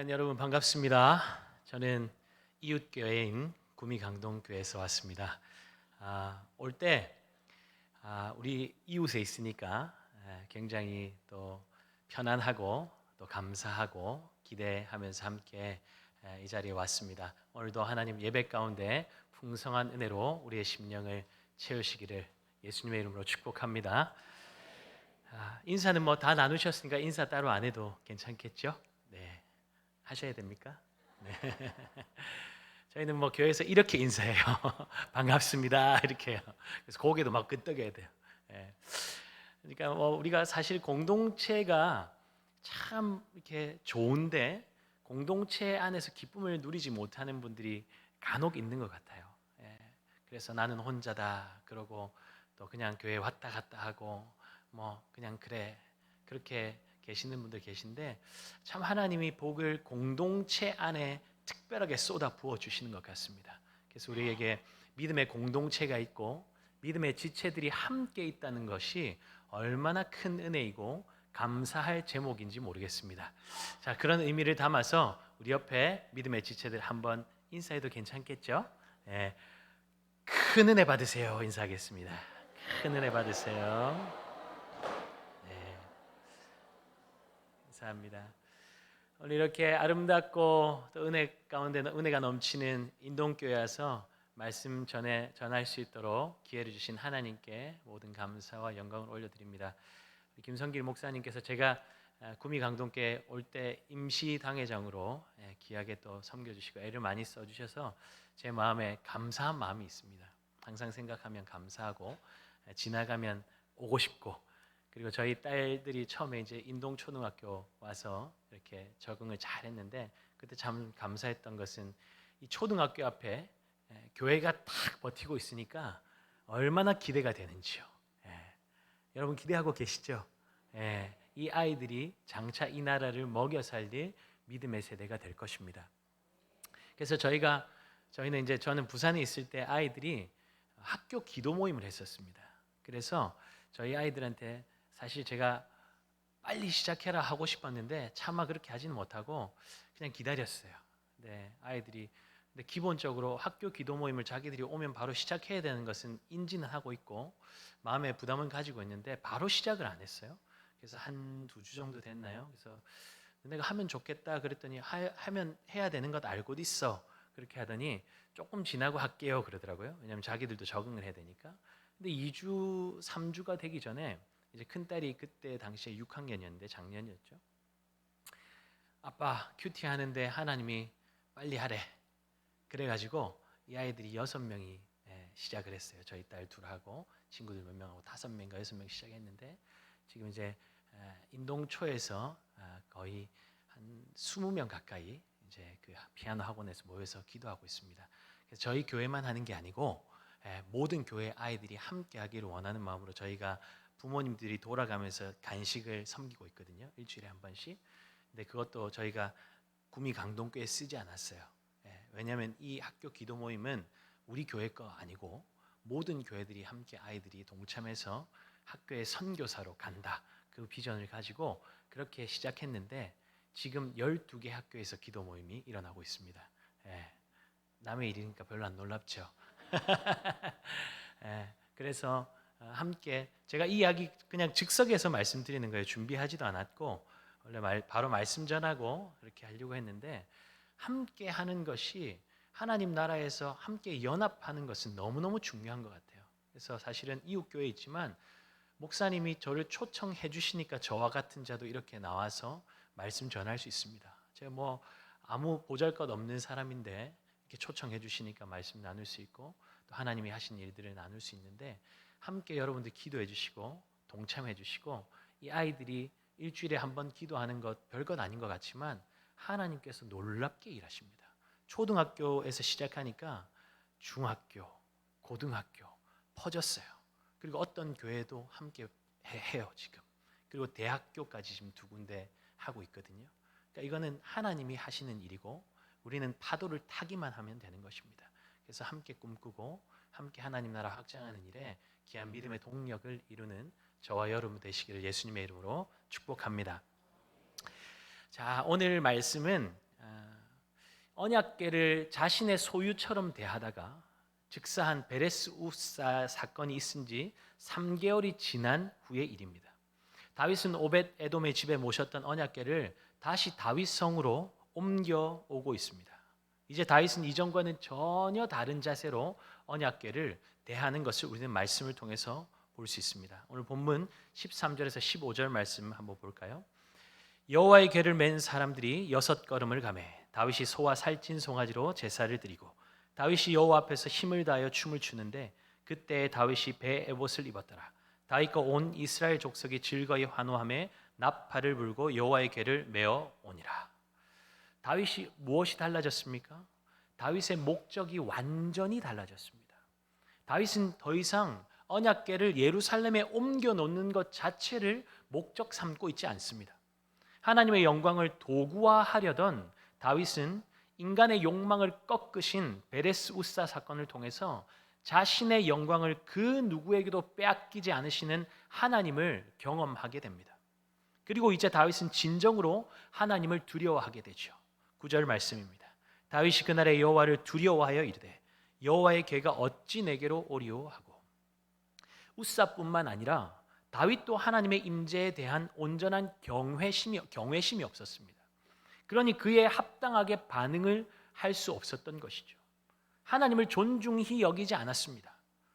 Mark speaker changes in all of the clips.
Speaker 1: 여러분 반갑습니다. 저는 이웃교회인 구미강동교회에서 왔습니다. 올 때 우리 이웃에 있으니까 굉장히 또 편안하고 또 감사하고 기대하면서 함께 이 자리에 왔습니다. 오늘도 하나님 예배 가운데 풍성한 은혜로 우리의 심령을 채우시기를 예수님의 이름으로 축복합니다. 인사는 뭐 다 나누셨으니까 인사 따로 안 해도 괜찮겠죠? 네. 하셔야 됩니까? 네. 저희는 뭐 교회에서 이렇게 인사해요. 반갑습니다. 이렇게요. 그래서 고개도 막 끄덕여야 돼요. 예. 그러니까 뭐 우리가 사실 공동체가 참 이렇게 좋은데 공동체 안에서 기쁨을 누리지 못하는 분들이 간혹 있는 것 같아요. 예. 그래서 나는 혼자다. 그러고 또 그냥 교회 왔다 갔다 하고 뭐 그냥 그래 그렇게 계시는 분들 계신데 참 하나님이 복을 공동체 안에 특별하게 쏟아 부어 주시는 것 같습니다. 그래서 우리에게 믿음의 공동체가 있고 믿음의 지체들이 함께 있다는 것이 얼마나 큰 은혜이고 감사할 제목인지 모르겠습니다. 자, 그런 의미를 담아서 우리 옆에 믿음의 지체들 한번 인사해도 괜찮겠죠? 네, 큰 은혜 받으세요. 인사하겠습니다. 큰 은혜 받으세요. 네, 감사합니다. 오늘 이렇게 아름답고 또 은혜 가운데 은혜가 넘치는 인동교회 와서 말씀 전할 수 있도록 기회를 주신 하나님께 모든 감사와 영광을 올려드립니다. 김성길 목사님께서 제가 구미 강동교회 올 때 임시 당회장으로 귀하게 또 섬겨주시고 애를 많이 써주셔서 제 마음에 감사한 마음이 있습니다. 항상 생각하면 감사하고 지나가면 오고 싶고 그리고 저희 딸들이 처음에 이제 인동초등학교 와서 이렇게 적응을 잘 했는데 그때 참 감사했던 것은 이 초등학교 앞에 교회가 탁 버티고 있으니까 얼마나 기대가 되는지요. 여러분 기대하고 계시죠? 이 아이들이 장차 이 나라를 먹여 살릴 믿음의 세대가 될 것입니다. 그래서 저희는 이제 저는 부산에 있을 때 아이들이 학교 기도 모임을 했었습니다. 그래서 저희 아이들한테 사실 제가 빨리 시작해라 하고 싶었는데 차마 그렇게 하지는 못하고 그냥 기다렸어요. 네, 아이들이 근데 기본적으로 학교 기도 모임을 자기들이 오면 바로 시작해야 되는 것은 인지는 하고 있고 마음의 부담은 가지고 있는데 바로 시작을 안 했어요. 그래서 한 2주 정도 됐나요? 그래서 내가 하면 좋겠다 그랬더니 하면 해야 되는 것 알고 있어. 그렇게 하더니 조금 지나고 할게요 그러더라고요. 왜냐하면 자기들도 적응을 해야 되니까. 근데 2주, 3주가 되기 전에 이제 큰 딸이 그때 당시에 6학년이었는데 작년이었죠. 아빠 큐티 하는데 하나님이 빨리 하래. 그래가지고 이 아이들이 6명이 시작을 했어요. 저희 딸 둘하고 친구들 몇 명하고 5명인가 6명 시작했는데 지금 이제 인동초에서 거의 한 20명 가까이 이제 그 피아노 학원에서 모여서 기도하고 있습니다. 그래서 저희 교회만 하는 게 아니고 모든 교회 아이들이 함께 하기를 원하는 마음으로 저희가 부모님들이 돌아가면서 간식을 섬기고 있거든요. 일주일에 한 번씩. 근데 그것도 저희가 구미 강동교에 쓰지 않았어요. 왜냐하면 이 학교 기도 모임은 우리 교회 거 아니고 모든 교회들이 함께 아이들이 동참해서 학교의 선교사로 간다. 그 비전을 가지고 그렇게 시작했는데 지금 12개 학교에서 기도 모임이 일어나고 있습니다. 남의 일이니까 별로 안 놀랍죠. 그래서 함께 제가 이 이야기 그냥 즉석에서 말씀드리는 거예요. 준비하지도 않았고 원래 바로 말씀 전하고 이렇게 하려고 했는데 함께 하는 것이 하나님 나라에서 함께 연합하는 것은 너무너무 중요한 것 같아요. 그래서 사실은 이웃교회에 있지만 목사님이 저를 초청해 주시니까 저와 같은 자도 이렇게 나와서 말씀 전할 수 있습니다. 제가 뭐 아무 보잘것없는 사람인데 이렇게 초청해 주시니까 말씀 나눌 수 있고 또 하나님이 하신 일들을 나눌 수 있는데 함께 여러분들 기도해 주시고 동참해 주시고 이 아이들이 일주일에 한 번 기도하는 것 별것 아닌 것 같지만 하나님께서 놀랍게 일하십니다. 초등학교에서 시작하니까 중학교, 고등학교 퍼졌어요. 그리고 어떤 교회도 함께 해요 지금. 그리고 대학교까지 지금 2군데 하고 있거든요. 그러니까 이거는 하나님이 하시는 일이고 우리는 파도를 타기만 하면 되는 것입니다. 그래서 함께 꿈꾸고 함께 하나님 나라 확장하는 일에 귀한 믿음의 동력을 이루는 저와 여러분 되시기를 예수님의 이름으로 축복합니다. 자, 오늘 말씀은 언약궤를 자신의 소유처럼 대하다가 즉사한 베레스 우사 사건이 있은 지 3개월이 지난 후의 일입니다. 다윗은 오벳 에돔의 집에 모셨던 언약궤를 다시 다윗 성으로 옮겨오고 있습니다. 이제 다윗은 이전과는 전혀 다른 자세로 언약궤를 대하는 것을 우리는 말씀을 통해서 볼 수 있습니다. 오늘 본문 13절에서 15절 말씀 한번 볼까요? 여호와의 궤를 맨 사람들이 6걸음을 가매 다윗이 소와 살찐 송아지로 제사를 드리고 다윗이 여호와 앞에서 힘을 다하여 춤을 추는데 그때 다윗이 배 에봇을 입었더라. 다윗과 온 이스라엘 족속이 즐거이 환호하며 나팔을 불고 여호와의 궤를 메어 오니라. 다윗이 무엇이 달라졌습니까? 다윗의 목적이 완전히 달라졌습니다. 다윗은 더 이상 언약궤를 예루살렘에 옮겨 놓는 것 자체를 목적 삼고 있지 않습니다. 하나님의 영광을 도구화하려던 다윗은 인간의 욕망을 꺾으신 베레스 우사 사건을 통해서 자신의 영광을 그 누구에게도 빼앗기지 않으시는 하나님을 경험하게 됩니다. 그리고 이제 다윗은 진정으로 하나님을 두려워하게 되죠. 9절 말씀입니다. 다윗이 그날에 여호와를 두려워하여 이르되 여호와의 궤가 어찌 내게로 오리오 하고. 우사뿐만 아니라 다윗도 하나님의 임재에 대한 온전한 경외심이 없었습니다. 그러니 그에 합당하게 반응을 할 수 없었던 것이죠. 하나님을 존중히 여기지 않았습니다.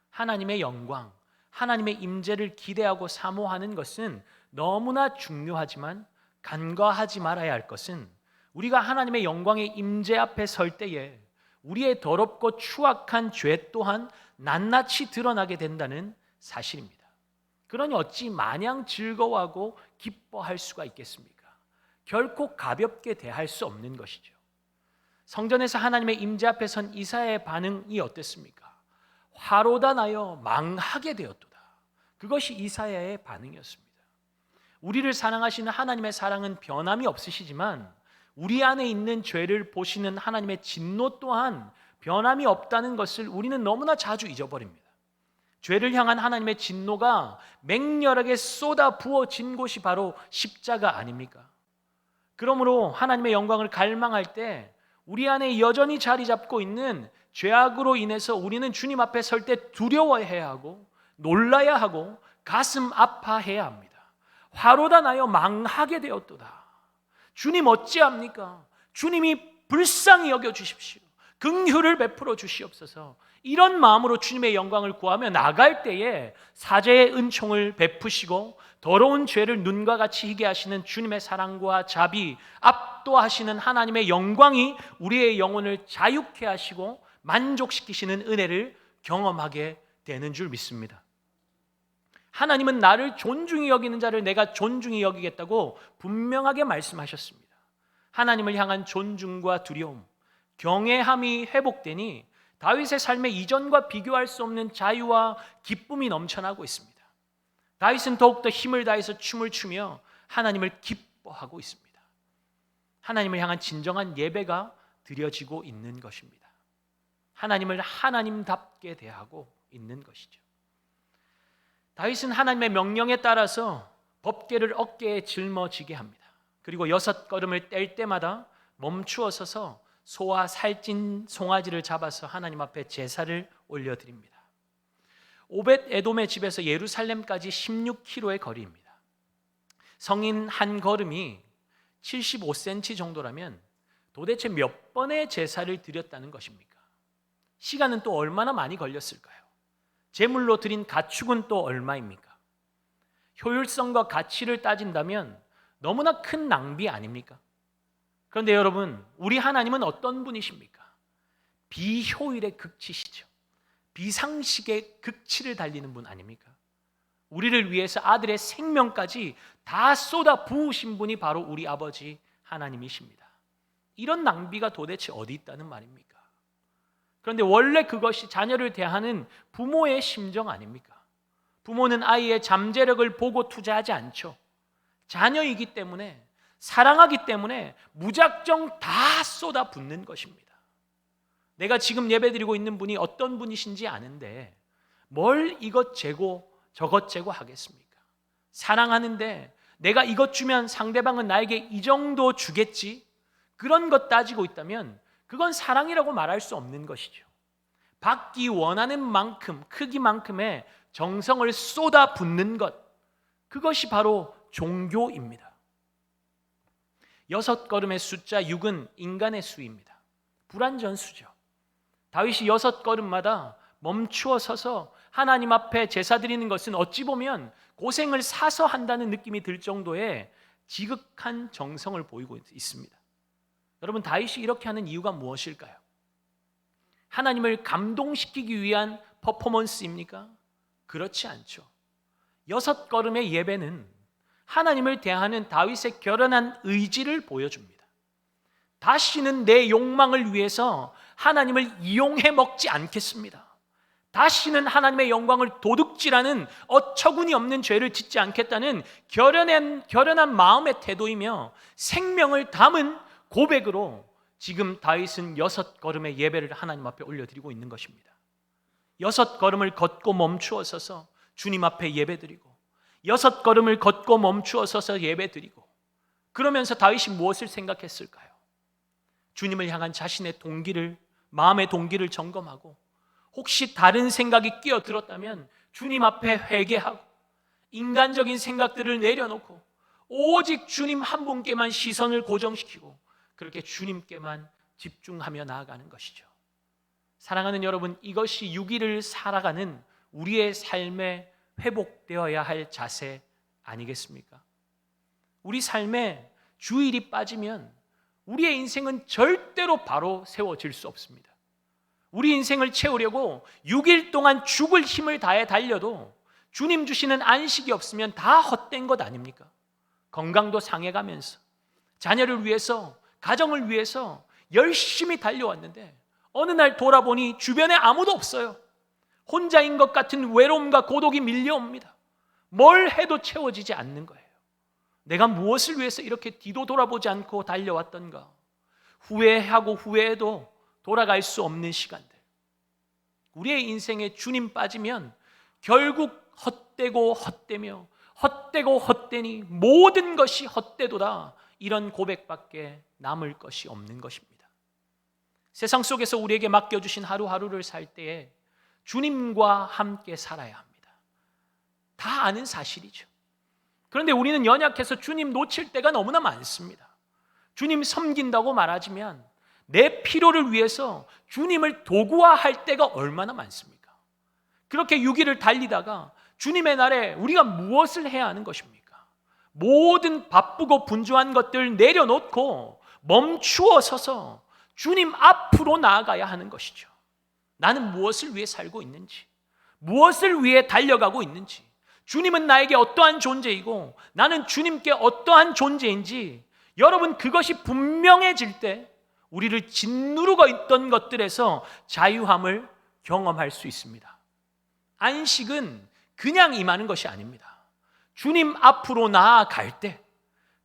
Speaker 1: 하나님의 영광, 하나님의 임재를 기대하고 사모하는 것은 너무나 중요하지만 간과하지 말아야 할 것은 우리가 하나님의 영광의 임재 앞에 설 때에 우리의 더럽고 추악한 죄 또한 낱낱이 드러나게 된다는 사실입니다. 그러니 어찌 마냥 즐거워하고 기뻐할 수가 있겠습니까? 결코 가볍게 대할 수 없는 것이죠. 성전에서 하나님의 임재 앞에 선 이사야의 반응이 어땠습니까? 화로다 나여 망하게 되었도다. 그것이 이사야의 반응이었습니다. 우리를 사랑하시는 하나님의 사랑은 변함이 없으시지만 우리 안에 있는 죄를 보시는 하나님의 진노 또한 변함이 없다는 것을 우리는 너무나 자주 잊어버립니다. 죄를 향한 하나님의 진노가 맹렬하게 쏟아 부어진 곳이 바로 십자가 아닙니까? 그러므로 하나님의 영광을 갈망할 때 우리 안에 여전히 자리 잡고 있는 죄악으로 인해서 우리는 주님 앞에 설 때 두려워해야 하고 놀라야 하고 가슴 아파해야 합니다. 화로다 나여 망하게 되었도다. 주님 어찌합니까? 주님이 불쌍히 여겨 주십시오. 긍휼을 베풀어 주시옵소서. 이런 마음으로 주님의 영광을 구하며 나갈 때에 사죄의 은총을 베푸시고 더러운 죄를 눈과 같이 희게 하시는 주님의 사랑과 자비, 압도하시는 하나님의 영광이 우리의 영혼을 자유케 하시고 만족시키시는 은혜를 경험하게 되는 줄 믿습니다. 하나님은 나를 존중히 여기는 자를 내가 존중히 여기겠다고 분명하게 말씀하셨습니다. 하나님을 향한 존중과 두려움, 경외함이 회복되니 다윗의 삶의 이전과 비교할 수 없는 자유와 기쁨이 넘쳐나고 있습니다. 다윗은 더욱더 힘을 다해서 춤을 추며 하나님을 기뻐하고 있습니다. 하나님을 향한 진정한 예배가 드려지고 있는 것입니다. 하나님을 하나님답게 대하고 있는 것이죠. 다윗은 하나님의 명령에 따라서 법궤를 어깨에 짊어지게 합니다. 그리고 6걸음을 뗄 때마다 멈추어 서서 소와 살찐 송아지를 잡아서 하나님 앞에 제사를 올려드립니다. 오벳 에돔의 집에서 예루살렘까지 16km의 거리입니다. 성인 한 걸음이 75cm 정도라면 도대체 몇 번의 제사를 드렸다는 것입니까? 시간은 또 얼마나 많이 걸렸을까요? 제물로 드린 가축은 또 얼마입니까? 효율성과 가치를 따진다면 너무나 큰 낭비 아닙니까? 그런데 여러분, 우리 하나님은 어떤 분이십니까? 비효율의 극치시죠. 비상식의 극치를 달리는 분 아닙니까? 우리를 위해서 아들의 생명까지 다 쏟아 부으신 분이 바로 우리 아버지 하나님이십니다. 이런 낭비가 도대체 어디 있다는 말입니까? 그런데 원래 그것이 자녀를 대하는 부모의 심정 아닙니까? 부모는 아이의 잠재력을 보고 투자하지 않죠. 자녀이기 때문에, 사랑하기 때문에 무작정 다 쏟아붓는 것입니다. 내가 지금 예배드리고 있는 분이 어떤 분이신지 아는데 뭘 이것 재고 저것 재고 하겠습니까? 사랑하는데 내가 이것 주면 상대방은 나에게 이 정도 주겠지, 그런 것 따지고 있다면 그건 사랑이라고 말할 수 없는 것이죠. 받기 원하는 만큼, 크기만큼의 정성을 쏟아붓는 것, 그것이 바로 종교입니다. 6걸음의 숫자 6은 인간의 수입니다. 불완전수죠. 다윗이 6걸음마다 멈추어 서서 하나님 앞에 제사 드리는 것은 어찌 보면 고생을 사서 한다는 느낌이 들 정도의 지극한 정성을 보이고 있습니다. 여러분, 다윗이 이렇게 하는 이유가 무엇일까요? 하나님을 감동시키기 위한 퍼포먼스입니까? 그렇지 않죠. 6걸음의 예배는 하나님을 대하는 다윗의 결연한 의지를 보여줍니다. 다시는 내 욕망을 위해서 하나님을 이용해 먹지 않겠습니다. 다시는 하나님의 영광을 도둑질하는 어처구니 없는 죄를 짓지 않겠다는 결연한 마음의 태도이며 생명을 담은 고백으로 지금 다윗은 6걸음의 예배를 하나님 앞에 올려드리고 있는 것입니다. 6걸음을 걷고 멈추어 서서 주님 앞에 예배드리고 6걸음을 걷고 멈추어 서서 예배드리고, 그러면서 다윗이 무엇을 생각했을까요? 주님을 향한 자신의 동기를, 마음의 동기를 점검하고 혹시 다른 생각이 끼어들었다면 주님 앞에 회개하고 인간적인 생각들을 내려놓고 오직 주님 한 분께만 시선을 고정시키고 그렇게 주님께만 집중하며 나아가는 것이죠. 사랑하는 여러분, 이것이 6일을 살아가는 우리의 삶에 회복되어야 할 자세 아니겠습니까? 우리 삶에 주일이 빠지면 우리의 인생은 절대로 바로 세워질 수 없습니다. 우리 인생을 채우려고 6일 동안 죽을 힘을 다해 달려도 주님 주시는 안식이 없으면 다 헛된 것 아닙니까? 건강도 상해가면서 자녀를 위해서, 가정을 위해서 열심히 달려왔는데 어느 날 돌아보니 주변에 아무도 없어요. 혼자인 것 같은 외로움과 고독이 밀려옵니다. 뭘 해도 채워지지 않는 거예요. 내가 무엇을 위해서 이렇게 뒤도 돌아보지 않고 달려왔던가? 후회하고 후회해도 돌아갈 수 없는 시간들. 우리의 인생에 주님 빠지면 결국 헛되고 헛되며 헛되고 헛되니 모든 것이 헛되도다, 이런 고백밖에 남을 것이 없는 것입니다. 세상 속에서 우리에게 맡겨주신 하루하루를 살 때에 주님과 함께 살아야 합니다. 다 아는 사실이죠. 그런데 우리는 연약해서 주님 놓칠 때가 너무나 많습니다. 주님 섬긴다고 말하지만 내 필요를 위해서 주님을 도구화할 때가 얼마나 많습니까? 그렇게 6일을 달리다가 주님의 날에 우리가 무엇을 해야 하는 것입니까? 모든 바쁘고 분주한 것들 내려놓고 멈추어 서서 주님 앞으로 나아가야 하는 것이죠. 나는 무엇을 위해 살고 있는지, 무엇을 위해 달려가고 있는지, 주님은 나에게 어떠한 존재이고 나는 주님께 어떠한 존재인지, 여러분, 그것이 분명해질 때 우리를 짓누르고 있던 것들에서 자유함을 경험할 수 있습니다. 안식은 그냥 임하는 것이 아닙니다. 주님 앞으로 나아갈 때,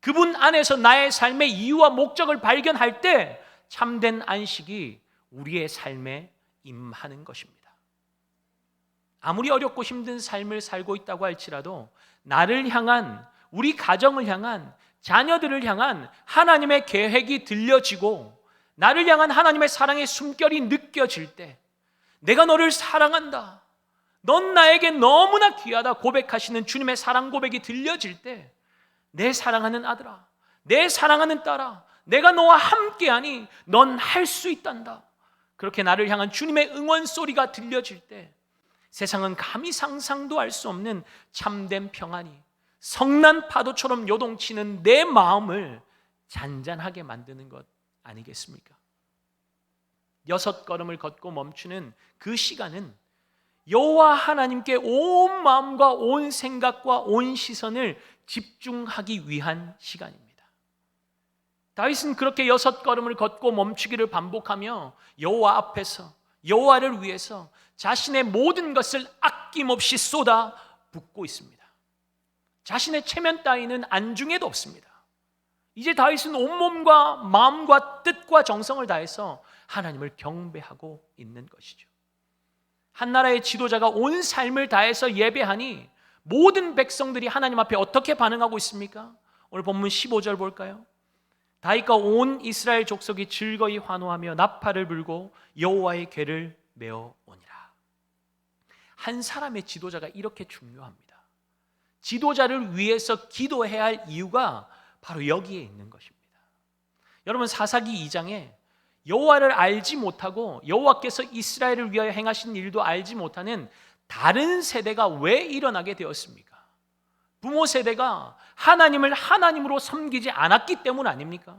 Speaker 1: 그분 안에서 나의 삶의 이유와 목적을 발견할 때 참된 안식이 우리의 삶에 임하는 것입니다. 아무리 어렵고 힘든 삶을 살고 있다고 할지라도 나를 향한, 우리 가정을 향한, 자녀들을 향한 하나님의 계획이 들려지고 나를 향한 하나님의 사랑의 숨결이 느껴질 때, 내가 너를 사랑한다, 넌 나에게 너무나 귀하다 고백하시는 주님의 사랑 고백이 들려질 때, 내 사랑하는 아들아, 내 사랑하는 딸아, 내가 너와 함께하니 넌 할 수 있단다, 그렇게 나를 향한 주님의 응원 소리가 들려질 때 세상은 감히 상상도 할 수 없는 참된 평안이 성난 파도처럼 요동치는 내 마음을 잔잔하게 만드는 것 아니겠습니까? 6걸음을 걷고 멈추는 그 시간은 여호와 하나님께 온 마음과 온 생각과 온 시선을 집중하기 위한 시간입니다. 다윗은 그렇게 6걸음을 걷고 멈추기를 반복하며 여호와 앞에서, 여호와를 위해서 자신의 모든 것을 아낌없이 쏟아 붓고 있습니다. 자신의 체면 따위는 안중에도 없습니다. 이제 다윗은 온몸과 마음과 뜻과 정성을 다해서 하나님을 경배하고 있는 것이죠. 한 나라의 지도자가 온 삶을 다해서 예배하니 모든 백성들이 하나님 앞에 어떻게 반응하고 있습니까? 오늘 본문 15절 볼까요? 다윗과 온 이스라엘 족속이 즐거이 환호하며 나팔을 불고 여호와의 궤를 메어 오니라. 한 사람의 지도자가 이렇게 중요합니다. 지도자를 위해서 기도해야 할 이유가 바로 여기에 있는 것입니다. 여러분, 사사기 2장에 여호와를 알지 못하고 여호와께서 이스라엘을 위하여 행하신 일도 알지 못하는 다른 세대가 왜 일어나게 되었습니까? 부모 세대가 하나님을 하나님으로 섬기지 않았기 때문 아닙니까?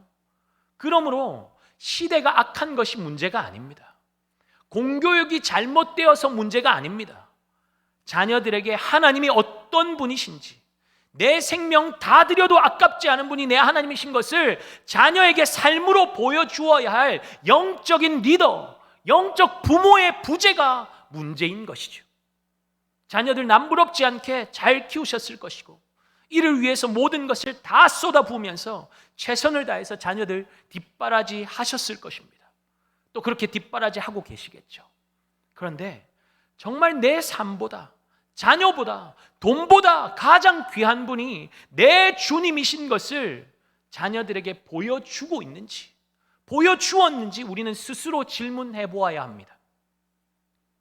Speaker 1: 그러므로 시대가 악한 것이 문제가 아닙니다. 공교육이 잘못되어서 문제가 아닙니다. 자녀들에게 하나님이 어떤 분이신지, 내 생명 다 드려도 아깝지 않은 분이 내 하나님이신 것을 자녀에게 삶으로 보여주어야 할 영적인 리더, 영적 부모의 부재가 문제인 것이죠. 자녀들 남부럽지 않게 잘 키우셨을 것이고 이를 위해서 모든 것을 다 쏟아부으면서 최선을 다해서 자녀들 뒷바라지 하셨을 것입니다. 또 그렇게 뒷바라지 하고 계시겠죠. 그런데 정말 내 삶보다, 자녀보다, 돈보다 가장 귀한 분이 내 주님이신 것을 자녀들에게 보여주고 있는지, 보여주었는지 우리는 스스로 질문해 보아야 합니다.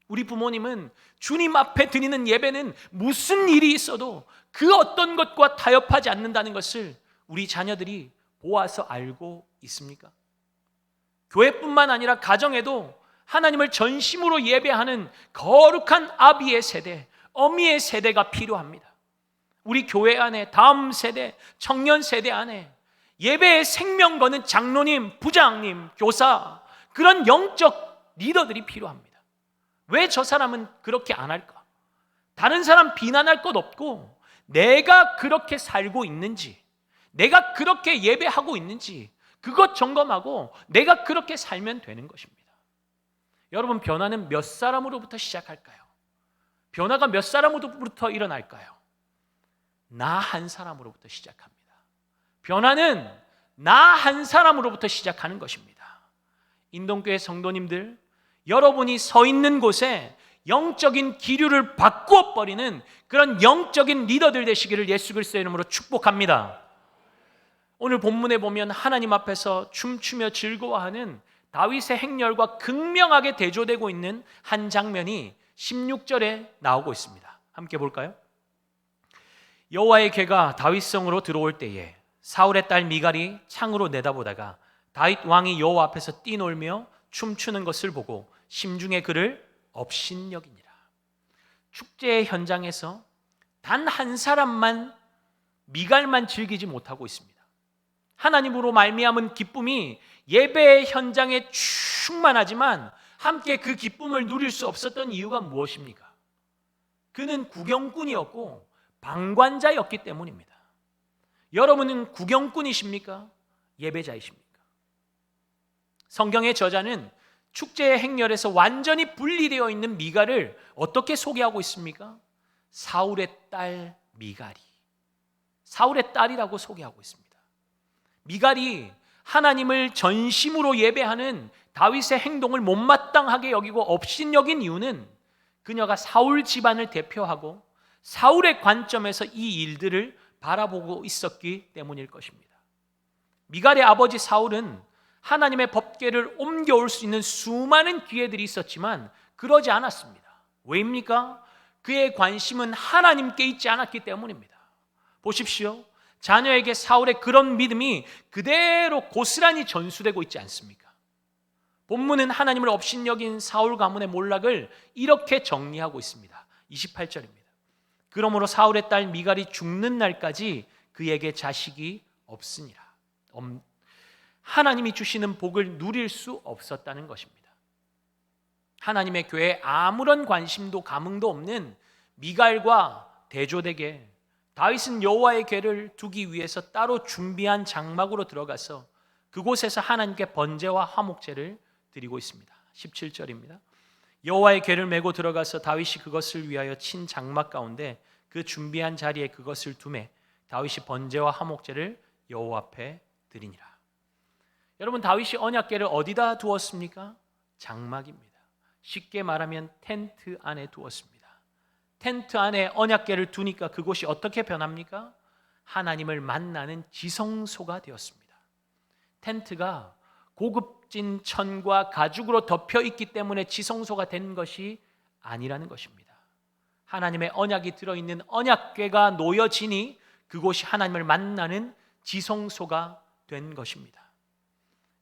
Speaker 1: 우리 부모님은 주님 앞에 드리는 예배는 무슨 일이 있어도 그 어떤 것과 타협하지 않는다는 것을 우리 자녀들이 보아서 알고 있습니까? 교회뿐만 아니라 가정에도 하나님을 전심으로 예배하는 거룩한 아비의 세대, 어미의 세대가 필요합니다. 우리 교회 안에, 다음 세대, 청년 세대 안에 예배에 생명 거는 장로님, 부장님, 교사, 그런 영적 리더들이 필요합니다. 왜 저 사람은 그렇게 안 할까? 다른 사람 비난할 것 없고 내가 그렇게 살고 있는지, 내가 그렇게 예배하고 있는지 그것 점검하고 내가 그렇게 살면 되는 것입니다. 여러분, 변화는 몇 사람으로부터 시작할까요? 변화가 몇 사람으로부터 일어날까요? 나 한 사람으로부터 시작합니다. 변화는 나 한 사람으로부터 시작하는 것입니다. 인동교회 성도님들, 여러분이 서 있는 곳에 영적인 기류를 바꾸어 버리는 그런 영적인 리더들 되시기를 예수 그리스도의 이름으로 축복합니다. 오늘 본문에 보면 하나님 앞에서 춤추며 즐거워하는 다윗의 행렬과 극명하게 대조되고 있는 한 장면이 16절에 나오고 있습니다. 함께 볼까요? 여호와의 궤가 다윗성으로 들어올 때에 사울의 딸 미갈이 창으로 내다보다가 다윗 왕이 여호와 앞에서 뛰놀며 춤추는 것을 보고 심중에 그를 업신여기니라. 축제의 현장에서 단 한 사람만, 미갈만 즐기지 못하고 있습니다. 하나님으로 말미암은 기쁨이 예배의 현장에 충만하지만 함께 그 기쁨을 누릴 수 없었던 이유가 무엇입니까? 그는 구경꾼이었고 방관자였기 때문입니다. 여러분은 구경꾼이십니까? 예배자이십니까? 성경의 저자는 축제의 행렬에서 완전히 분리되어 있는 미갈을 어떻게 소개하고 있습니까? 사울의 딸 미갈이, 사울의 딸이라고 소개하고 있습니다. 미갈이 하나님을 전심으로 예배하는 다윗의 행동을 못마땅하게 여기고 업신여긴 이유는 그녀가 사울 집안을 대표하고 사울의 관점에서 이 일들을 바라보고 있었기 때문일 것입니다. 미갈의 아버지 사울은 하나님의 법궤를 옮겨올 수 있는 수많은 기회들이 있었지만 그러지 않았습니다. 왜입니까? 그의 관심은 하나님께 있지 않았기 때문입니다. 보십시오. 자녀에게 사울의 그런 믿음이 그대로 고스란히 전수되고 있지 않습니까? 본문은 하나님을 업신여긴 사울 가문의 몰락을 이렇게 정리하고 있습니다. 28절입니다. 그러므로 사울의 딸 미갈이 죽는 날까지 그에게 자식이 없으니라. 하나님이 주시는 복을 누릴 수 없었다는 것입니다. 하나님의 교회에 아무런 관심도 감흥도 없는 미갈과 대조되게 다윗은 여호와의 궤를 두기 위해서 따로 준비한 장막으로 들어가서 그곳에서 하나님께 번제와 화목제를 드리고 있습니다. 17절입니다. 여호와의 궤를 메고 들어가서 다윗이 그것을 위하여 친 장막 가운데 그 준비한 자리에 그것을 두매 다윗이 번제와 화목제를 여호와 앞에 드리니라. 여러분, 다윗이 언약궤를 어디다 두었습니까? 장막입니다. 쉽게 말하면 텐트 안에 두었습니다. 텐트 안에 언약궤를 두니까 그곳이 어떻게 변합니까? 하나님을 만나는 지성소가 되었습니다. 텐트가 고급진 천과 가죽으로 덮여 있기 때문에 지성소가 된 것이 아니라는 것입니다. 하나님의 언약이 들어있는 언약궤가 놓여지니 그곳이 하나님을 만나는 지성소가 된 것입니다.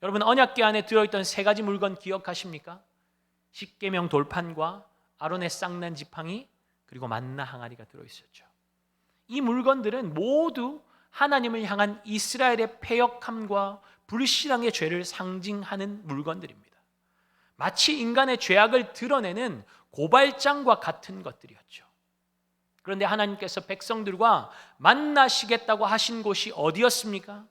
Speaker 1: 여러분, 언약궤 안에 들어있던 세 가지 물건 기억하십니까? 십계명 돌판과 아론의 쌍난 지팡이, 그리고 만나 항아리가 들어있었죠. 이 물건들은 모두 하나님을 향한 이스라엘의 패역함과 불신앙의 죄를 상징하는 물건들입니다. 마치 인간의 죄악을 드러내는 고발장과 같은 것들이었죠. 그런데 하나님께서 백성들과 만나시겠다고 하신 곳이 어디였습니까?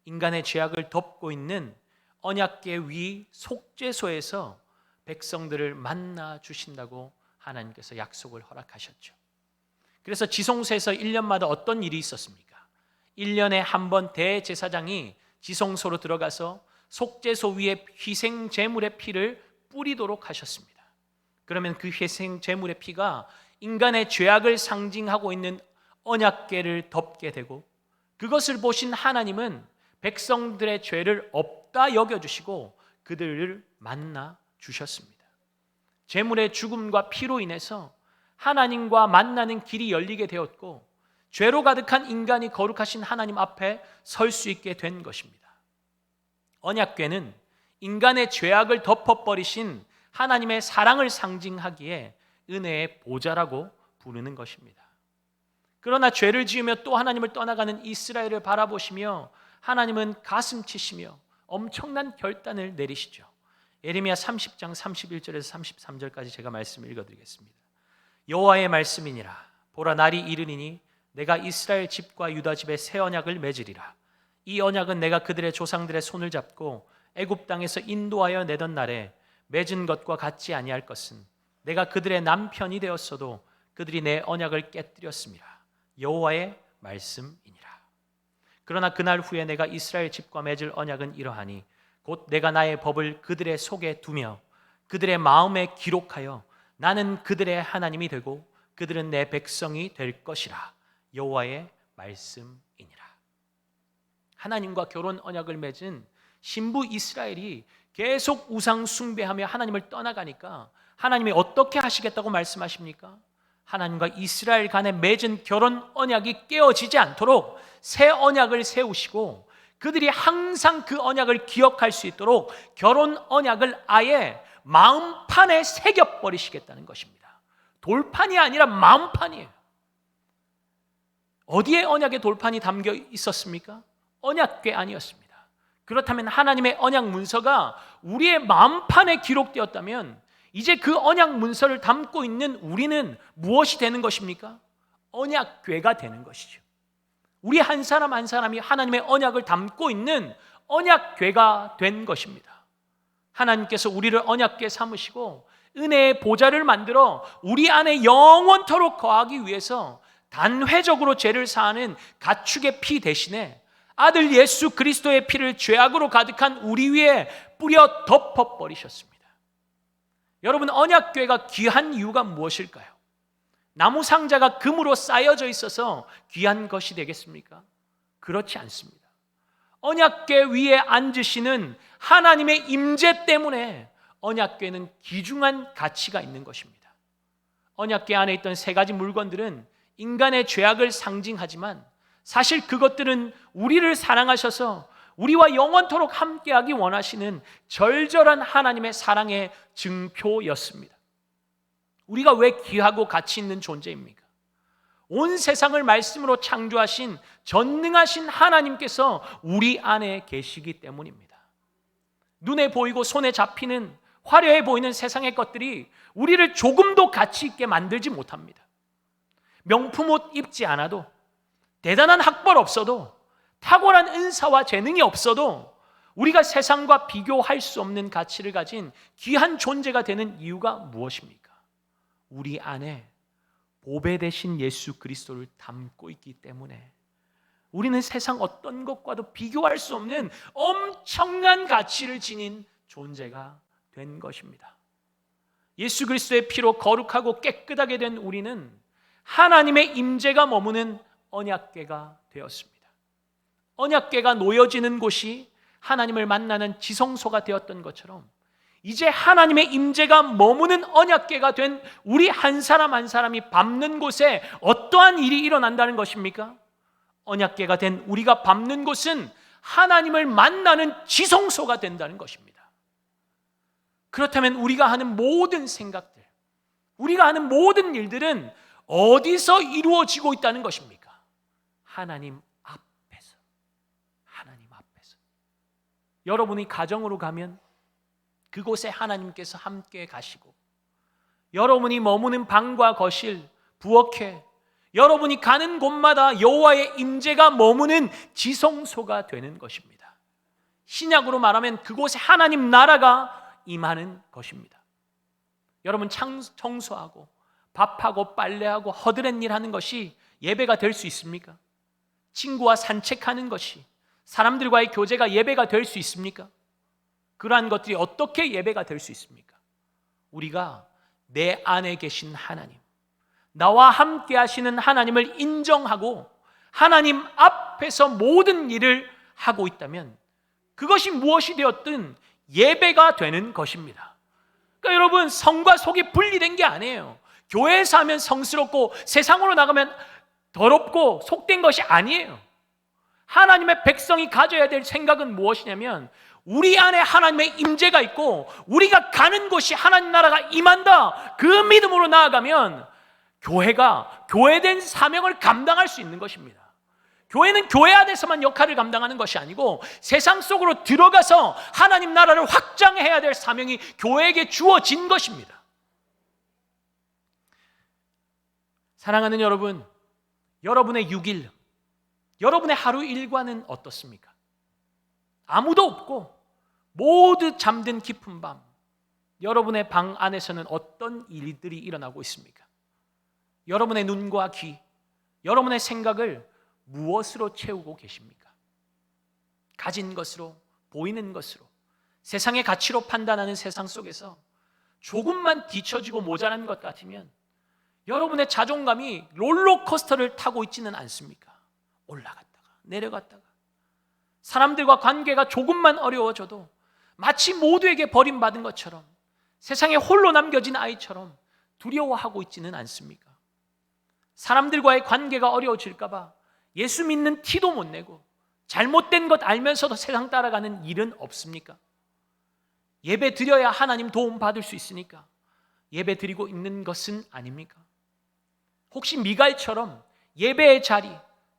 Speaker 1: 인간의 죄악을 덮고 있는 언약궤 위 속죄소에서 백성들을 만나 주신다고 하나님께서 약속을 허락하셨죠. 그래서 지성소에서 1년마다 어떤 일이 있었습니까? 1년에 한 번 대제사장이 지성소로 들어가서 속죄소 위에 희생 제물의 피를 뿌리도록 하셨습니다. 그러면 그 희생 제물의 피가 인간의 죄악을 상징하고 있는 언약궤를 덮게 되고, 그것을 보신 하나님은 백성들의 죄를 없다 여겨주시고 그들을 만나 주셨습니다. 제물의 죽음과 피로 인해서 하나님과 만나는 길이 열리게 되었고, 죄로 가득한 인간이 거룩하신 하나님 앞에 설 수 있게 된 것입니다. 언약궤는 인간의 죄악을 덮어버리신 하나님의 사랑을 상징하기에 은혜의 보좌라고 부르는 것입니다. 그러나 죄를 지으며 또 하나님을 떠나가는 이스라엘을 바라보시며 하나님은 가슴 치시며 엄청난 결단을 내리시죠. 예레미야 30장 31절에서 33절까지 제가 말씀을 읽어드리겠습니다. 여호와의 말씀이니라. 보라, 날이 이르리니 내가 이스라엘 집과 유다 집에 새 언약을 맺으리라. 이 언약은 내가 그들의 조상들의 손을 잡고 애굽 땅에서 인도하여 내던 날에 맺은 것과 같지 아니할 것은 내가 그들의 남편이 되었어도 그들이 내 언약을 깨뜨렸음이라. 여호와의 말씀이니라. 그러나 그날 후에 내가 이스라엘 집과 맺을 언약은 이러하니 곧 내가 나의 법을 그들의 속에 두며 그들의 마음에 기록하여 나는 그들의 하나님이 되고 그들은 내 백성이 될 것이라. 여호와의 말씀이니라. 하나님과 결혼 언약을 맺은 신부 이스라엘이 계속 우상 숭배하며 하나님을 떠나가니까 하나님이 어떻게 하시겠다고 말씀하십니까? 하나님과 이스라엘 간에 맺은 결혼 언약이 깨어지지 않도록 새 언약을 세우시고 그들이 항상 그 언약을 기억할 수 있도록 결혼 언약을 아예 마음판에 새겨버리시겠다는 것입니다. 돌판이 아니라 마음판이에요. 어디에 언약의 돌판이 담겨 있었습니까? 언약궤 아니었습니다. 그렇다면 하나님의 언약 문서가 우리의 마음판에 기록되었다면 이제 그 언약 문서를 담고 있는 우리는 무엇이 되는 것입니까? 언약궤가 되는 것이죠. 우리 한 사람 한 사람이 하나님의 언약을 담고 있는 언약궤가 된 것입니다. 하나님께서 우리를 언약궤 삼으시고 은혜의 보좌를 만들어 우리 안에 영원토록 거하기 위해서 단회적으로 죄를 사하는 가축의 피 대신에 아들 예수 그리스도의 피를 죄악으로 가득한 우리 위에 뿌려 덮어버리셨습니다. 여러분, 언약궤가 귀한 이유가 무엇일까요? 나무 상자가 금으로 쌓여져 있어서 귀한 것이 되겠습니까? 그렇지 않습니다. 언약궤 위에 앉으시는 하나님의 임재 때문에 언약궤는 귀중한 가치가 있는 것입니다. 언약궤 안에 있던 세 가지 물건들은 인간의 죄악을 상징하지만 사실 그것들은 우리를 사랑하셔서 우리와 영원토록 함께하기 원하시는 절절한 하나님의 사랑의 증표였습니다. 우리가 왜 귀하고 가치 있는 존재입니까? 온 세상을 말씀으로 창조하신 전능하신 하나님께서 우리 안에 계시기 때문입니다. 눈에 보이고 손에 잡히는 화려해 보이는 세상의 것들이 우리를 조금도 가치 있게 만들지 못합니다. 명품 옷 입지 않아도, 대단한 학벌 없어도, 탁월한 은사와 재능이 없어도 우리가 세상과 비교할 수 없는 가치를 가진 귀한 존재가 되는 이유가 무엇입니까? 우리 안에 보배 되신 예수 그리스도를 담고 있기 때문에 우리는 세상 어떤 것과도 비교할 수 없는 엄청난 가치를 지닌 존재가 된 것입니다. 예수 그리스도의 피로 거룩하고 깨끗하게 된 우리는 하나님의 임재가 머무는 언약궤가 되었습니다. 언약궤가 놓여지는 곳이 하나님을 만나는 지성소가 되었던 것처럼 이제 하나님의 임재가 머무는 언약궤가 된 우리 한 사람 한 사람이 밟는 곳에 어떠한 일이 일어난다는 것입니까? 언약궤가 된 우리가 밟는 곳은 하나님을 만나는 지성소가 된다는 것입니다. 그렇다면 우리가 하는 모든 생각들, 우리가 하는 모든 일들은 어디서 이루어지고 있다는 것입니까? 하나님 앞에서. 하나님 앞에서. 여러분이 가정으로 가면 그곳에 하나님께서 함께 가시고, 여러분이 머무는 방과 거실, 부엌에, 여러분이 가는 곳마다 여호와의 임재가 머무는 지성소가 되는 것입니다. 신약으로 말하면 그곳에 하나님 나라가 임하는 것입니다. 여러분, 청소하고 밥하고 빨래하고 허드렛 일 하는 것이 예배가 될 수 있습니까? 친구와 산책하는 것이, 사람들과의 교제가 예배가 될 수 있습니까? 그러한 것들이 어떻게 예배가 될 수 있습니까? 우리가 내 안에 계신 하나님, 나와 함께 하시는 하나님을 인정하고 하나님 앞에서 모든 일을 하고 있다면 그것이 무엇이 되었든 예배가 되는 것입니다. 그러니까 여러분, 성과 속이 분리된 게 아니에요. 교회에서 하면 성스럽고 세상으로 나가면 더럽고 속된 것이 아니에요. 하나님의 백성이 가져야 될 생각은 무엇이냐면 우리 안에 하나님의 임재가 있고 우리가 가는 곳이 하나님 나라가 임한다, 그 믿음으로 나아가면 교회가 교회된 사명을 감당할 수 있는 것입니다. 교회는 교회 안에서만 역할을 감당하는 것이 아니고 세상 속으로 들어가서 하나님 나라를 확장해야 될 사명이 교회에게 주어진 것입니다. 사랑하는 여러분, 여러분의 6일, 여러분의 하루 일과는 어떻습니까? 아무도 없고 모두 잠든 깊은 밤, 여러분의 방 안에서는 어떤 일들이 일어나고 있습니까? 여러분의 눈과 귀, 여러분의 생각을 무엇으로 채우고 계십니까? 가진 것으로, 보이는 것으로, 세상의 가치로 판단하는 세상 속에서 조금만 뒤처지고 모자란 것 같으면 여러분의 자존감이 롤러코스터를 타고 있지는 않습니까? 올라갔다가 내려갔다가, 사람들과 관계가 조금만 어려워져도 마치 모두에게 버림받은 것처럼, 세상에 홀로 남겨진 아이처럼 두려워하고 있지는 않습니까? 사람들과의 관계가 어려워질까 봐 예수 믿는 티도 못 내고 잘못된 것 알면서도 세상 따라가는 일은 없습니까? 예배 드려야 하나님 도움 받을 수 있으니까 예배 드리고 있는 것은 아닙니까? 혹시 미갈처럼 예배의 자리,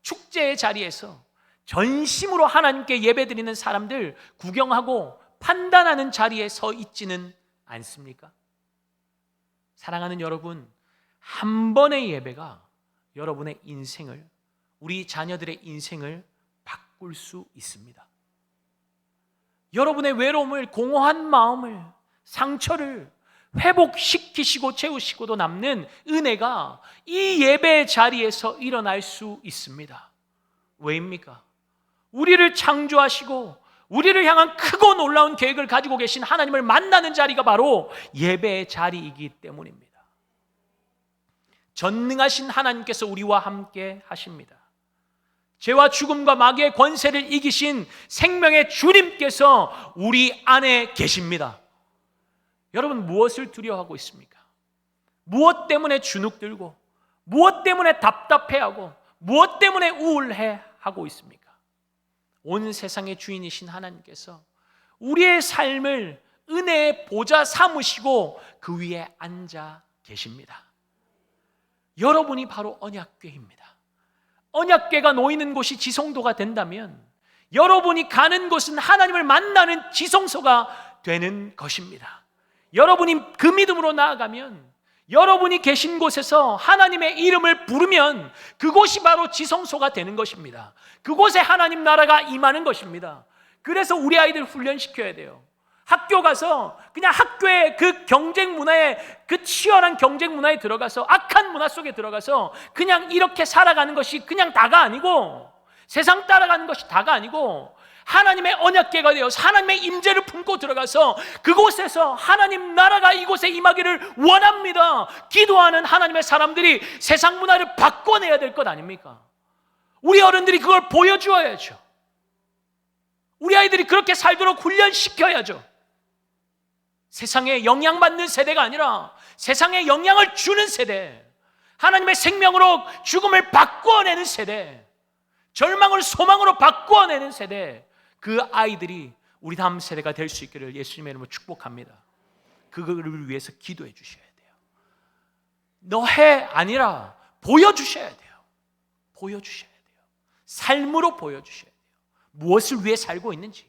Speaker 1: 축제의 자리에서 전심으로 하나님께 예배 드리는 사람들 구경하고 판단하는 자리에 서 있지는 않습니까? 사랑하는 여러분, 한 번의 예배가 여러분의 인생을, 우리 자녀들의 인생을 바꿀 수 있습니다. 여러분의 외로움을, 공허한 마음을, 상처를 회복시키시고 채우시고도 남는 은혜가 이 예배의 자리에서 일어날 수 있습니다. 왜입니까? 우리를 창조하시고 우리를 향한 크고 놀라운 계획을 가지고 계신 하나님을 만나는 자리가 바로 예배의 자리이기 때문입니다. 전능하신 하나님께서 우리와 함께 하십니다. 죄와 죽음과 마귀의 권세를 이기신 생명의 주님께서 우리 안에 계십니다. 여러분, 무엇을 두려워하고 있습니까? 무엇 때문에 주눅들고, 무엇 때문에 답답해하고, 무엇 때문에 우울해하고 있습니까? 온 세상의 주인이신 하나님께서 우리의 삶을 은혜의 보좌 삼으시고 그 위에 앉아 계십니다. 여러분이 바로 언약궤입니다. 언약궤가 놓이는 곳이 지성도가 된다면 여러분이 가는 곳은 하나님을 만나는 지성소가 되는 것입니다. 여러분이 그 믿음으로 나아가면, 여러분이 계신 곳에서 하나님의 이름을 부르면 그곳이 바로 지성소가 되는 것입니다. 그곳에 하나님 나라가 임하는 것입니다. 그래서 우리 아이들 훈련시켜야 돼요. 학교 가서 그냥 학교의 그 경쟁 문화에, 그 치열한 경쟁 문화에 들어가서, 악한 문화 속에 들어가서 그냥 이렇게 살아가는 것이 그냥 다가 아니고, 세상 따라가는 것이 다가 아니고, 하나님의 언약궤가 되어서 하나님의 임재를 품고 들어가서 그곳에서 하나님 나라가 이곳에 임하기를 원합니다. 기도하는 하나님의 사람들이 세상 문화를 바꿔내야 될 것 아닙니까? 우리 어른들이 그걸 보여주어야죠. 우리 아이들이 그렇게 살도록 훈련시켜야죠. 세상에 영향받는 세대가 아니라 세상에 영향을 주는 세대, 하나님의 생명으로 죽음을 바꾸어내는 세대, 절망을 소망으로 바꾸어내는 세대, 그 아이들이 우리 다음 세대가 될 수 있기를 예수님의 이름으로 축복합니다. 그거를 위해서 기도해 주셔야 돼요. 너해 아니라 보여주셔야 돼요. 보여주셔야 돼요. 삶으로 보여주셔야 돼요. 무엇을 위해 살고 있는지,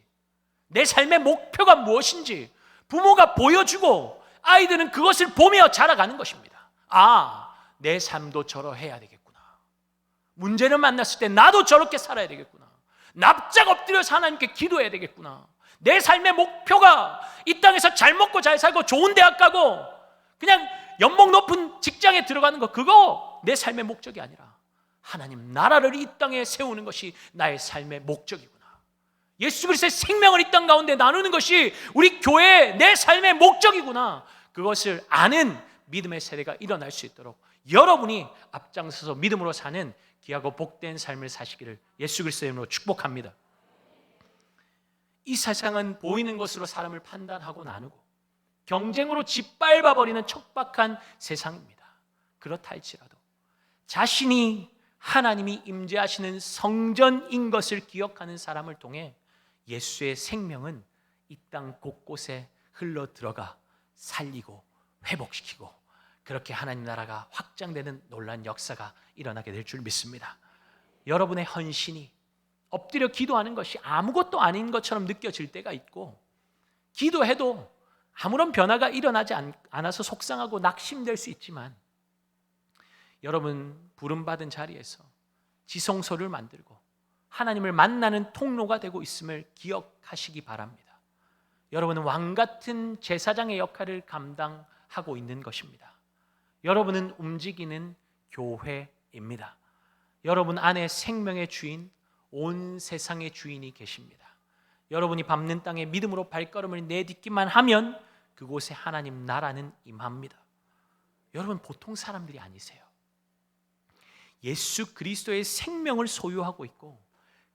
Speaker 1: 내 삶의 목표가 무엇인지 부모가 보여주고 아이들은 그것을 보며 자라가는 것입니다. 아, 내 삶도 저러해야 되겠구나. 문제를 만났을 때 나도 저렇게 살아야 되겠구나. 납작 엎드려서 하나님께 기도해야 되겠구나. 내 삶의 목표가 이 땅에서 잘 먹고 잘 살고 좋은 대학 가고 그냥 연봉 높은 직장에 들어가는 거, 그거 내 삶의 목적이 아니라 하나님 나라를 이 땅에 세우는 것이 나의 삶의 목적이구나. 예수 그리스도의 생명을 이 땅 가운데 나누는 것이 우리 교회의 내 삶의 목적이구나. 그것을 아는 믿음의 세대가 일어날 수 있도록 여러분이 앞장서서 믿음으로 사는 귀하고 복된 삶을 사시기를 예수 그리스도의 이름으로 축복합니다. 이 세상은 보이는 것으로 사람을 판단하고 나누고 경쟁으로 짓밟아버리는 척박한 세상입니다. 그렇다 할지라도 자신이 하나님이 임재하시는 성전인 것을 기억하는 사람을 통해 예수의 생명은 이 땅 곳곳에 흘러 들어가 살리고 회복시키고 그렇게 하나님 나라가 확장되는 놀라운 역사가 일어나게 될 줄 믿습니다. 여러분의 헌신이 엎드려 기도하는 것이 아무것도 아닌 것처럼 느껴질 때가 있고, 기도해도 아무런 변화가 일어나지 않아서 속상하고 낙심될 수 있지만, 여러분 부름받은 자리에서 지성소를 만들고 하나님을 만나는 통로가 되고 있음을 기억하시기 바랍니다. 여러분은 왕같은 제사장의 역할을 감당하고 있는 것입니다. 여러분은 움직이는 교회입니다. 여러분 안에 생명의 주인, 온 세상의 주인이 계십니다. 여러분이 밟는 땅에 믿음으로 발걸음을 내딛기만 하면 그곳에 하나님 나라는 임합니다. 여러분 보통 사람들이 아니세요. 예수 그리스도의 생명을 소유하고 있고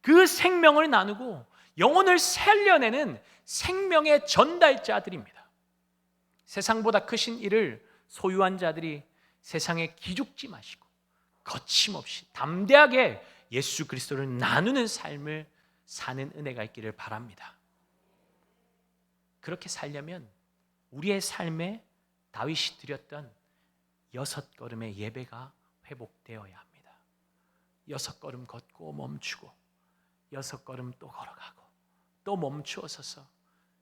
Speaker 1: 그 생명을 나누고 영혼을 살려내는 생명의 전달자들입니다. 세상보다 크신 이를 소유한 자들이 세상에 기죽지 마시고 거침없이 담대하게 예수 그리스도를 나누는 삶을 사는 은혜가 있기를 바랍니다. 그렇게 살려면 우리의 삶에 다윗이 드렸던 6걸음의 예배가 회복되어야 합니다. 6걸음 걷고 멈추고 6걸음 또 걸어가고 또 멈추어 서서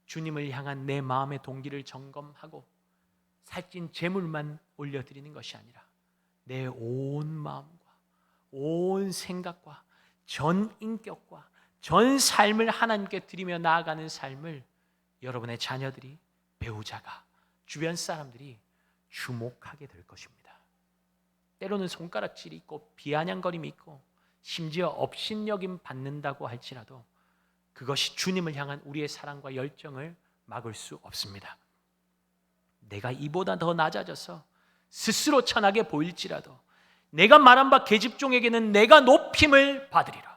Speaker 1: 주님을 향한 내 마음의 동기를 점검하고 살찐 제물만 올려드리는 것이 아니라 내 온 마음과 온 생각과 전 인격과 전 삶을 하나님께 드리며 나아가는 삶을 여러분의 자녀들이, 배우자가, 주변 사람들이 주목하게 될 것입니다. 때로는 손가락질이 있고 비아냥거림이 있고 심지어 업신여김 받는다고 할지라도 그것이 주님을 향한 우리의 사랑과 열정을 막을 수 없습니다. 내가 이보다 더 낮아져서 스스로 천하게 보일지라도 내가 말한 바 계집종에게는 내가 높임을 받으리라.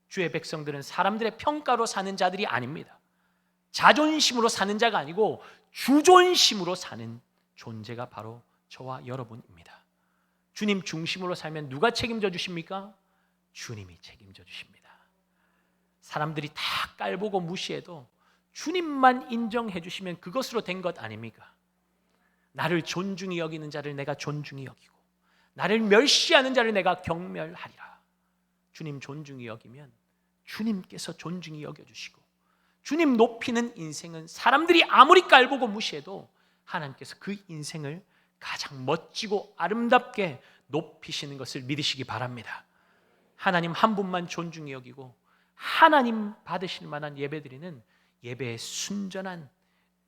Speaker 1: 주의 백성들은 사람들의 평가로 사는 자들이 아닙니다. 자존심으로 사는 자가 아니고 주존심으로 사는 존재가 바로 저와 여러분입니다. 주님 중심으로 살면 누가 책임져 주십니까? 주님이 책임져 주십니다. 사람들이 다 깔보고 무시해도 주님만 인정해 주시면 그것으로 된 것 아닙니까? 나를 존중히 여기는 자를 내가 존중히 여기고 나를 멸시하는 자를 내가 경멸하리라. 주님 존중히 여기면 주님께서 존중히 여겨주시고, 주님 높이는 인생은 사람들이 아무리 깔보고 무시해도 하나님께서 그 인생을 가장 멋지고 아름답게 높이시는 것을 믿으시기 바랍니다. 하나님 한 분만 존중히 여기고 하나님 받으실 만한 예배드리는 예배의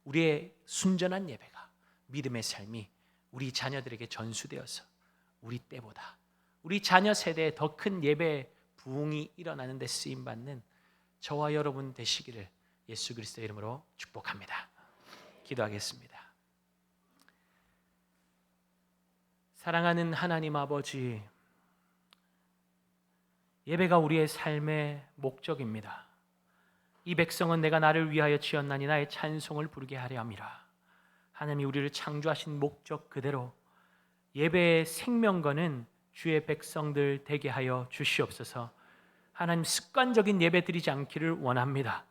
Speaker 1: 우리의 순전한 예배가, 믿음의 삶이 우리 자녀들에게 전수되어서 우리 때보다 우리 자녀 세대에 더 큰 예배 부흥이 일어나는 데 쓰임받는 저와 여러분 되시기를 예수 그리스도의 이름으로 축복합니다. 기도하겠습니다. 사랑하는 하나님 아버지, 예배가 우리의 삶의 목적입니다. 이 백성은 내가 나를 위하여 지었나니 나의 찬송을 부르게 하려 함이라. 하나님이 우리를 창조하신 목적 그대로 예배의 생명거는 주의 백성들 되게 하여 주시옵소서. 하나님, 습관적인 예배 드리지 않기를 원합니다.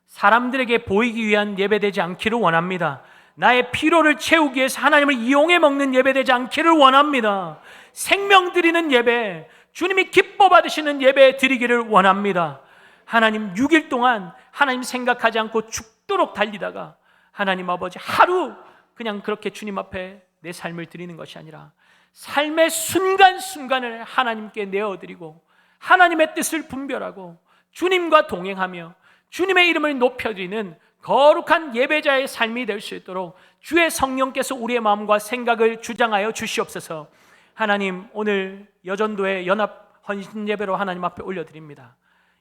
Speaker 1: 사람들에게 보이기 위한 예배 되지 않기를 원합니다. 나의 피로를 채우기 위해서 하나님을 이용해 먹는 예배 되지 않기를 원합니다. 생명 드리는 예배, 주님이 기뻐 받으시는 예배 드리기를 원합니다. 하나님, 6일 동안 하나님 생각하지 않고 죽도록 달리다가 하나님 아버지 하루 그냥 그렇게 주님 앞에 내 삶을 드리는 것이 아니라 삶의 순간순간을 하나님께 내어드리고 하나님의 뜻을 분별하고 주님과 동행하며 주님의 이름을 높여드리는 거룩한 예배자의 삶이 될 수 있도록 주의 성령께서 우리의 마음과 생각을 주장하여 주시옵소서. 하나님, 오늘 여전도의 연합 헌신 예배로 하나님 앞에 올려드립니다.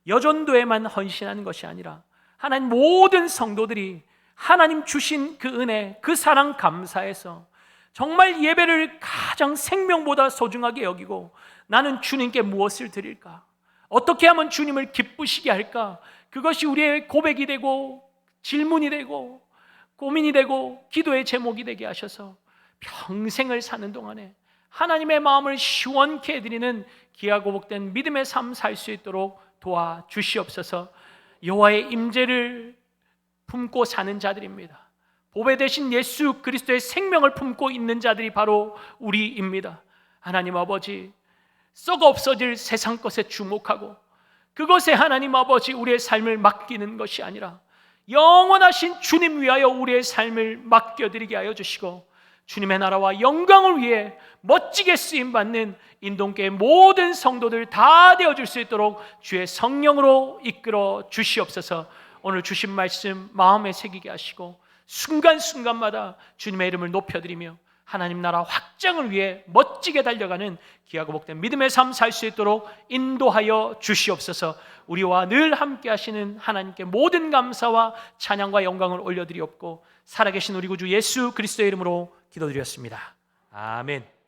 Speaker 1: 여전도에만 헌신하는 것이 아니라 하나님 모든 성도들이 하나님 주신 그 은혜, 그 사랑 감사해서 정말 예배를 가장 생명보다 소중하게 여기고 나는 주님께 무엇을 드릴까? 어떻게 하면 주님을 기쁘시게 할까? 그것이 우리의 고백이 되고 질문이 되고 고민이 되고 기도의 제목이 되게 하셔서 평생을 사는 동안에 하나님의 마음을 시원케 해드리는 귀하고 복된 믿음의 삶 살 수 있도록 도와주시옵소서. 여호와의 임재를 품고 사는 자들입니다. 보배 되신 예수 그리스도의 생명을 품고 있는 자들이 바로 우리입니다. 하나님 아버지, 썩어 없어질 세상 것에 주목하고 그것에 하나님 아버지 우리의 삶을 맡기는 것이 아니라 영원하신 주님 위하여 우리의 삶을 맡겨드리게 하여 주시고 주님의 나라와 영광을 위해 멋지게 쓰임받는 인동교의 모든 성도들 다 되어줄 수 있도록 주의 성령으로 이끌어 주시옵소서. 오늘 주신 말씀 마음에 새기게 하시고 순간순간마다 주님의 이름을 높여드리며 하나님 나라 확장을 위해 멋지게 달려가는 귀하고 복된 믿음의 삶 살 수 있도록 인도하여 주시옵소서. 우리와 늘 함께 하시는 하나님께 모든 감사와 찬양과 영광을 올려드리옵고 살아계신 우리 구주 예수 그리스도의 이름으로 기도드렸습니다. 아멘.